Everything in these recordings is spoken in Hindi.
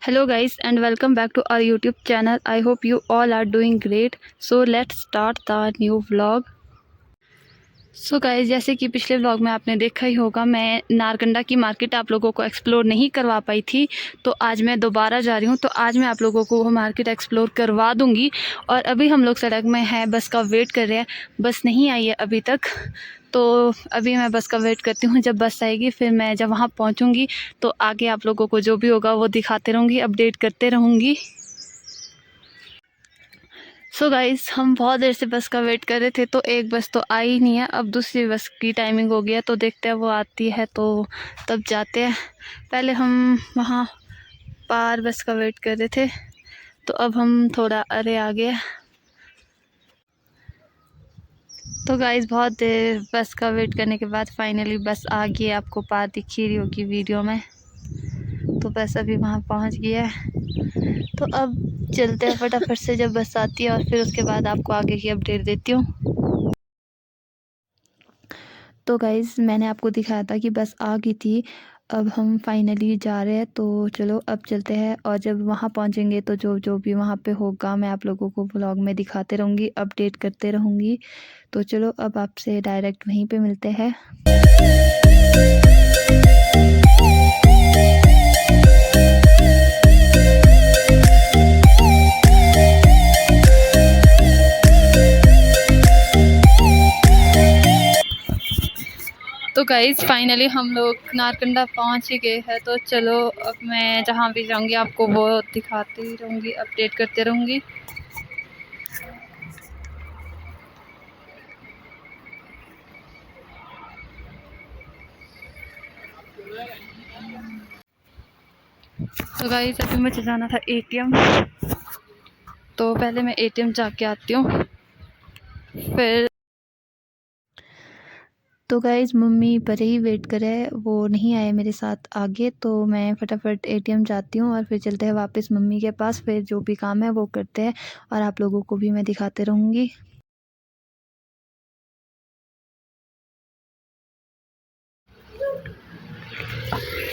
Hello guys and welcome back to our YouTube channel. I hope you all are doing great. So let's start the new vlog. So guys, जैसे कि पिछले व्लॉग में आपने देखा ही होगा, मैं नारकंडा की मार्केट आप लोगों को एक्सप्लोर नहीं करवा पाई थी, तो आज मैं दोबारा जा रही हूँ। तो आज मैं आप लोगों को वो मार्केट एक्सप्लोर करवा दूँगी। और अभी हम लोग सड़क में हैं, बस का वेट कर रहे हैं। बस नहीं आई है अभी तक, तो अभी मैं बस का वेट करती हूँ। जब बस आएगी फिर मैं जब वहाँ पहुँचूँगी तो आगे आप लोगों को जो भी होगा वो दिखाते रहूँगी, अपडेट करते रहूँगी। सो गाइस, हम बहुत देर से बस का वेट कर रहे थे, तो एक बस तो आई ही नहीं है। अब दूसरी बस की टाइमिंग हो गई है, तो देखते हैं वो आती है तो तब जाते हैं। पहले हम वहाँ पार बस का वेट कर रहे थे, तो अब हम थोड़ा आगे आ गए। तो गाइस, बहुत देर बस का वेट करने के बाद फाइनली बस आ गई है। आपको पार दिख ही रही होगी वीडियो में। तो बस अभी वहाँ पहुँच गया है, तो अब चलते हैं फटाफट से जब बस आती है, और फिर उसके बाद आपको आगे की अपडेट देती हूँ। तो गाइज़, मैंने आपको दिखाया था कि बस आ गई थी। अब हम फाइनली जा रहे हैं, तो चलो अब चलते हैं। और जब वहाँ पहुँचेंगे तो जो जो भी वहाँ पे होगा मैं आप लोगों को व्लॉग में दिखाते रहूँगी, अपडेट करते रहूँगी। तो चलो अब आपसे डायरेक्ट वहीं पे मिलते हैं। तो गाइज़, फाइनली हम लोग नारकंडा पहुंच ही गए हैं। तो चलो अब मैं जहां भी जाऊंगी आपको वो दिखाती रहूंगी, अपडेट करते रहूंगी। तो गाइज़, अभी मुझे जाना था एटीएम, तो पहले मैं एटीएम जाके आती हूँ फिर। तो गाइज़, मम्मी परे ही वेट करे, वो नहीं आए मेरे साथ आगे, तो मैं फटाफट एटीएम जाती हूँ और फिर चलते हैं वापस मम्मी के पास। फिर जो भी काम है वो करते हैं और आप लोगों को भी मैं दिखाते रहूँगी।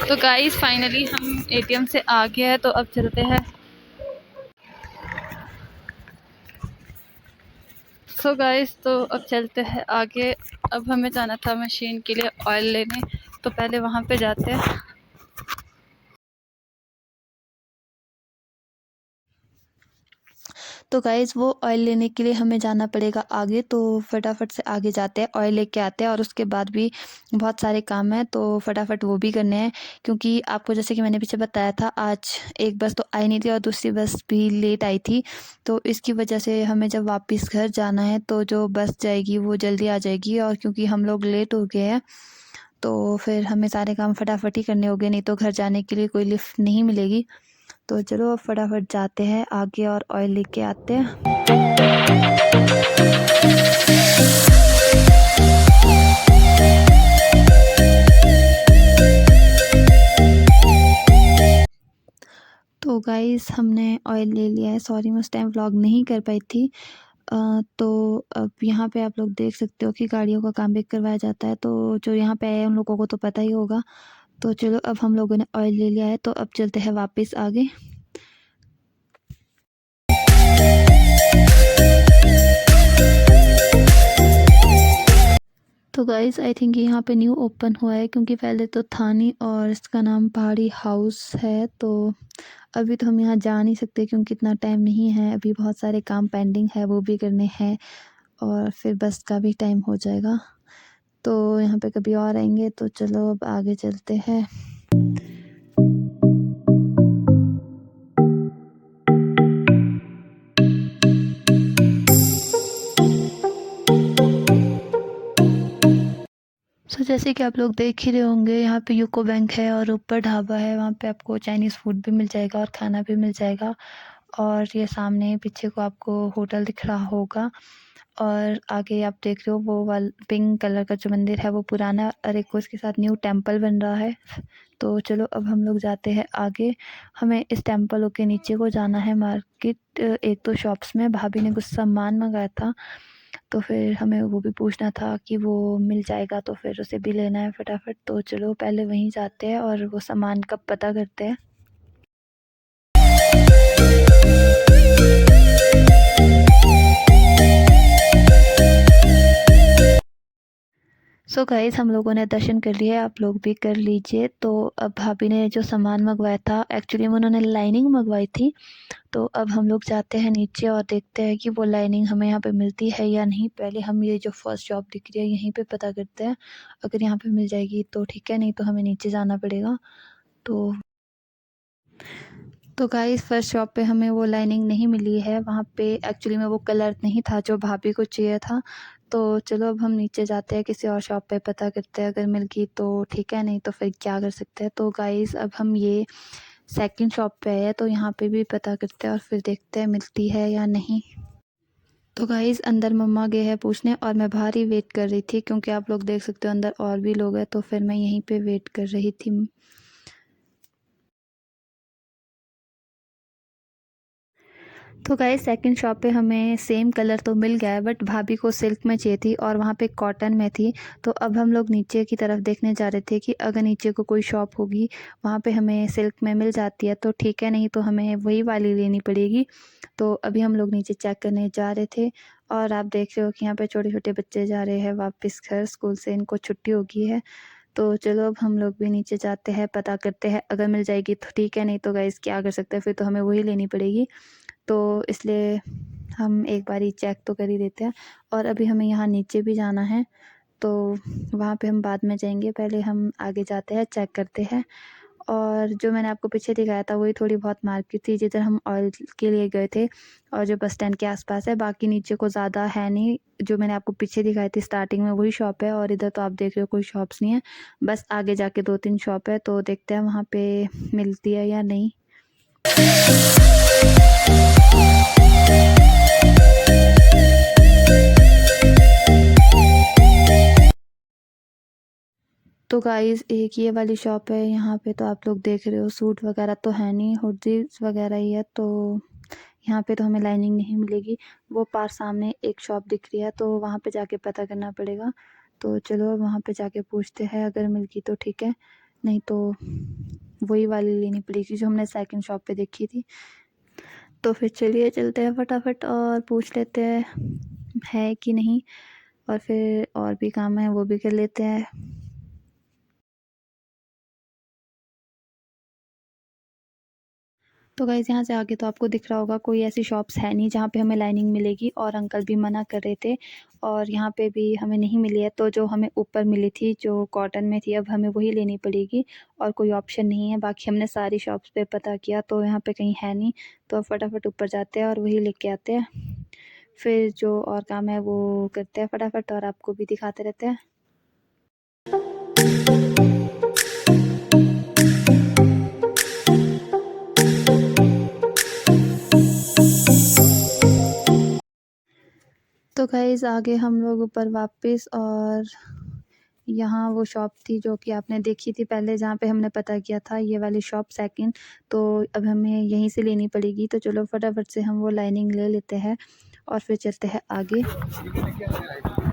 तो गाइज़, फाइनली हम एटीएम से आ गए हैं, तो अब चलते हैं। सो गाइस, तो अब चलते हैं आगे। अब हमें जाना था मशीन के लिए ऑयल लेने, तो पहले वहाँ पे जाते हैं। तो गाइज़, वो ऑयल लेने के लिए हमें जाना पड़ेगा आगे, तो फटाफट से आगे जाते हैं, ऑयल लेके आते हैं। और उसके बाद भी बहुत सारे काम हैं, तो फटाफट वो भी करने हैं। क्योंकि आपको जैसे कि मैंने पीछे बताया था, आज एक बस तो आई नहीं थी और दूसरी बस भी लेट आई थी। तो इसकी वजह से हमें जब वापस घर जाना है तो जो बस जाएगी वो जल्दी आ जाएगी। और क्योंकि हम लोग लेट हो गए हैं तो फिर हमें सारे काम फटाफट ही करने होंगे, नहीं तो घर जाने के लिए कोई लिफ्ट नहीं मिलेगी। तो चलो अब फटाफट जाते हैं आगे और ऑयल लेके आते हैं। तो गाइस, हमने ऑयल ले लिया है। सॉरी, मैं उस टाइम व्लॉग नहीं कर पाई थी। तो अब यहाँ पे आप लोग देख सकते हो कि गाड़ियों का काम भी करवाया जाता है, तो जो यहाँ पे आए उन लोगों को तो पता ही होगा। तो चलो अब हम लोगों ने ऑयल ले लिया है, तो अब चलते हैं वापस आगे। तो गाइस, आई थिंक यहाँ पे न्यू ओपन हुआ है, क्योंकि पहले तो था नहीं। और इसका नाम पहाड़ी हाउस है। तो अभी तो हम यहाँ जा नहीं सकते क्योंकि इतना टाइम नहीं है, अभी बहुत सारे काम पेंडिंग है, वो भी करने हैं। और फिर बस का भी टाइम हो जाएगा, तो यहाँ पे कभी और आएंगे। तो चलो अब आगे चलते हैं। सो जैसे कि आप लोग देख ही रहे होंगे, यहाँ पे यूको बैंक है और ऊपर ढाबा है। वहाँ पे आपको चाइनीज़ फूड भी मिल जाएगा और खाना भी मिल जाएगा। और ये सामने पीछे को आपको होटल दिख रहा होगा। और आगे आप देख रहे हो वो वाल पिंक कलर का जो मंदिर है वो पुराना, और एक उसके साथ न्यू टेम्पल बन रहा है। तो चलो अब हम लोग जाते हैं आगे। हमें इस टेम्पल के नीचे को जाना है मार्केट, एक दो शॉप्स में। भाभी ने कुछ सामान मंगाया था, तो फिर हमें वो भी पूछना था कि वो मिल जाएगा, तो फिर उसे भी लेना है फटाफट। तो चलो पहले वहीं जाते हैं और वो सामान का पता करते हैं। सो गाइस हम लोगों ने दर्शन कर लिया, आप लोग भी कर लीजिए। तो अब भाभी ने जो सामान मंगवाया था, एक्चुअली में उन्होंने लाइनिंग मंगवाई थी। तो अब हम लोग जाते हैं नीचे और देखते हैं कि वो लाइनिंग हमें यहाँ पे मिलती है या नहीं। पहले हम ये जो फर्स्ट शॉप दिख रही है यहीं पे पता करते हैं, अगर यहाँ पे मिल जाएगी तो ठीक है, नहीं तो हमें नीचे जाना पड़ेगा। तो गाइस फर्स्ट शॉप पे हमें वो लाइनिंग नहीं मिली है, वहाँ पे एक्चुअली में वो कलर नहीं था जो भाभी को चाहिए था। तो चलो अब हम नीचे जाते हैं, किसी और शॉप पे पता करते हैं, अगर मिल गई तो ठीक है, नहीं तो फिर क्या कर सकते हैं। तो गाइस अब हम ये सेकंड शॉप पे आए हैं, तो यहाँ पे भी पता करते हैं और फिर देखते हैं मिलती है या नहीं। तो गाइस अंदर मम्मा गए हैं पूछने और मैं बाहर ही वेट कर रही थी, क्योंकि आप लोग देख सकते हो अंदर और भी लोग हैं, तो फिर मैं यहीं पे वेट कर रही थी। तो गाइस सेकंड शॉप पे हमें सेम कलर तो मिल गया है, बट भाभी को सिल्क में चाहिए थी और वहाँ पे कॉटन में थी। तो अब हम लोग नीचे की तरफ देखने जा रहे थे कि अगर नीचे को कोई शॉप होगी वहाँ पे हमें सिल्क में मिल जाती है तो ठीक है, नहीं तो हमें वही वाली लेनी पड़ेगी। तो अभी हम लोग नीचे चेक करने जा रहे थे और आप देख रहे हो कि यहाँ पे छोटे छोटे बच्चे जा रहे हैं वापस घर स्कूल से, इनको छुट्टी हो गई है। तो चलो अब हम लोग भी नीचे जाते हैं, पता करते हैं, अगर मिल जाएगी तो ठीक है, नहीं तो गाइस क्या कर सकते हैं, फिर तो हमें वही लेनी पड़ेगी। तो इसलिए हम एक बारी चेक तो कर ही देते हैं। और अभी हमें यहाँ नीचे भी जाना है, तो वहाँ पे हम बाद में जाएंगे, पहले हम आगे जाते हैं, चेक करते हैं। और जो मैंने आपको पीछे दिखाया था वही थोड़ी बहुत मार्केट थी जिधर हम ऑयल के लिए गए थे, और जो बस स्टैंड के आसपास है, बाकी नीचे को ज़्यादा है नहीं। जो मैंने आपको पीछे दिखाई थी स्टार्टिंग में वही शॉप है, और इधर तो आप देख रहे हो कोई शॉप्स नहीं है, बस आगे जाके 2-3 शॉप है। तो देखते हैं वहाँ पे मिलती है या नहीं। तो गाइस एक ये वाली शॉप है, यहाँ पे तो आप लोग देख रहे हो सूट वगैरह तो है नहीं, हुडीज वगैरह ही है। तो यहाँ पे तो हमें लाइनिंग नहीं मिलेगी। वो पार सामने एक शॉप दिख रही है, तो वहाँ पे जाके पता करना पड़ेगा। तो चलो वहाँ पे जाके पूछते हैं, अगर मिल गई तो ठीक है, नहीं तो वही वाली लेनी पड़ेगी जो हमने सेकंड शॉप पे देखी थी। तो फिर चलिए चलते हैं फटाफट और पूछ लेते हैं है कि नहीं, और फिर और भी काम है वो भी कर लेते हैं। तो गाइस यहाँ से आगे तो आपको दिख रहा होगा कोई ऐसी शॉप्स है नहीं जहाँ पे हमें लाइनिंग मिलेगी, और अंकल भी मना कर रहे थे, और यहाँ पे भी हमें नहीं मिली है। तो जो हमें ऊपर मिली थी जो कॉटन में थी, अब हमें वही लेनी पड़ेगी और कोई ऑप्शन नहीं है। बाकी हमने सारी शॉप्स पे पता किया तो यहाँ पे कहीं है नहीं। तो अब फटाफट ऊपर जाते हैं और वही लेके आते हैं, फिर जो और काम है वो करते हैं फटाफट और आपको भी दिखाते रहते हैं। तो गाइस आगे हम लोग ऊपर वापस, और यहाँ वो शॉप थी जो कि आपने देखी थी पहले, जहाँ पे हमने पता किया था, ये वाली शॉप सेकंड। तो अब हमें यहीं से लेनी पड़ेगी। तो चलो फटाफट से हम वो लाइनिंग ले लेते हैं और फिर चलते हैं आगे।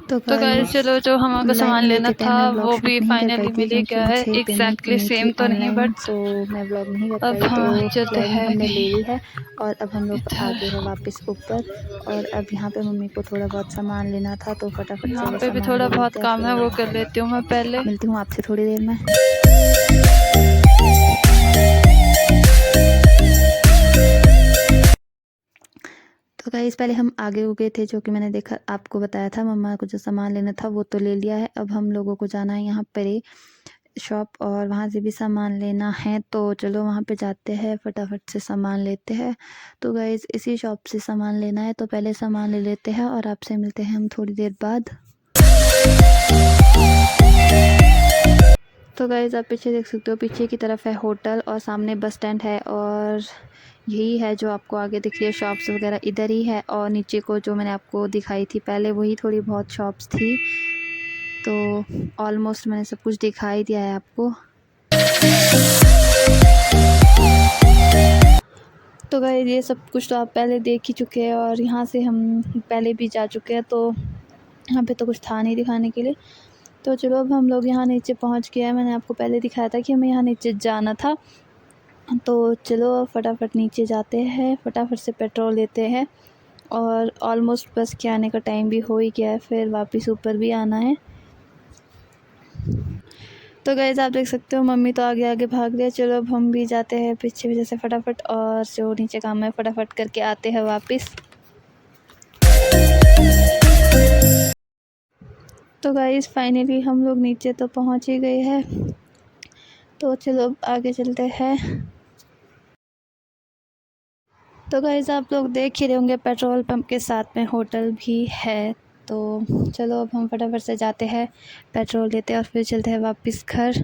तो तो गाइस चलो जो हमको सामान लाइनिंग लेना लेते टाइम था मैं व्लॉग वो शूट भी नहीं कर पाई फाइनली थी मिल ही क्योंकि गया है। मुझे पेमेंट एग्जैक्टली करनी थी सेम तो नहीं ऑनलाइन, बट तो मैं व्लॉग नहीं कर अब पाई। तो हम चलते लाइनिंग हैं हमने ले कहीं ली है और अब हम लोग इधर। आगे है वापस ऊपर। और अब यहाँ पे मम्मी को थोड़ा बहुत सामान लेना था, तो फटाफट से यहाँ वो पे भी सामान थोड़ा ले बहुत लेते हैं, काम है वो कर फिर लेती हूँ मैं पहले। मिलती हूँ आपसे थोड़ी देर में। तो गाइस पहले हम आगे हो गए थे, जो कि मैंने देखा आपको बताया था, मम्मा को जो सामान लेना था वो तो ले लिया है। अब हम लोगों को जाना है यहाँ पर शॉप और वहाँ से भी सामान लेना है। तो चलो वहाँ पे जाते हैं, फटाफट से सामान लेते हैं। तो गाइस इसी शॉप से सामान लेना है, तो पहले सामान ले लेते हैं और आपसे मिलते हैं हम थोड़ी देर बाद। तो गाइस आप पीछे देख सकते हो, पीछे की तरफ है होटल और सामने बस स्टैंड है, और यही है जो आपको आगे दिख रही है शॉप्स वगैरह इधर ही है। और नीचे को जो मैंने आपको दिखाई थी पहले वही थोड़ी बहुत शॉप्स थी। तो ऑलमोस्ट मैंने सब कुछ दिखा ही दिया है आपको। तो गाइस ये सब कुछ तो आप पहले देख ही चुके हैं, और यहाँ से हम पहले भी जा चुके हैं, तो यहाँ पे तो कुछ था नहीं दिखाने के लिए। तो चलो अब हम लोग यहाँ नीचे पहुँच गए हैं। मैंने आपको पहले दिखाया था कि हमें यहाँ नीचे जाना था, तो चलो फटाफट नीचे जाते हैं, फटाफट से पेट्रोल लेते हैं और ऑलमोस्ट बस के आने का टाइम भी हो ही गया है, फिर वापस ऊपर भी आना है। तो गाइस आप देख सकते हो मम्मी तो आगे आगे भाग रही है। चलो अब हम भी जाते हैं पीछे पीछे से फटाफट, और जो नीचे काम है फटाफट करके आते हैं वापस। तो गाइस फाइनली हम लोग नीचे तो पहुंच ही गए हैं, तो चलो अब आगे चलते हैं। तो गाइस आप लोग देख ही रहे होंगे पेट्रोल पंप के साथ में होटल भी है। तो चलो अब हम फटाफट से जाते हैं, पेट्रोल लेते हैं और फिर चलते हैं वापस घर।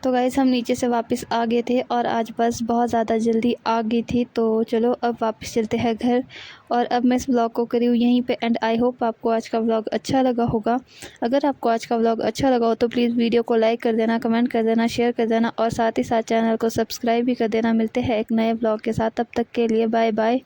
तो गाइस हम नीचे से वापस आ गए थे और आज बस बहुत ज़्यादा जल्दी आ गई थी। तो चलो अब वापस चलते हैं घर, और अब मैं इस व्लॉग को करी हूँ यहीं पे एंड। आई होप आपको आज का व्लॉग अच्छा लगा होगा। अगर आपको आज का व्लॉग अच्छा लगा हो तो प्लीज़ वीडियो को लाइक कर देना, कमेंट कर देना, शेयर कर देना और साथ ही साथ चैनल को सब्सक्राइब भी कर देना। मिलते हैं एक नए व्लॉग के साथ, तब तक के लिए बाय बाय।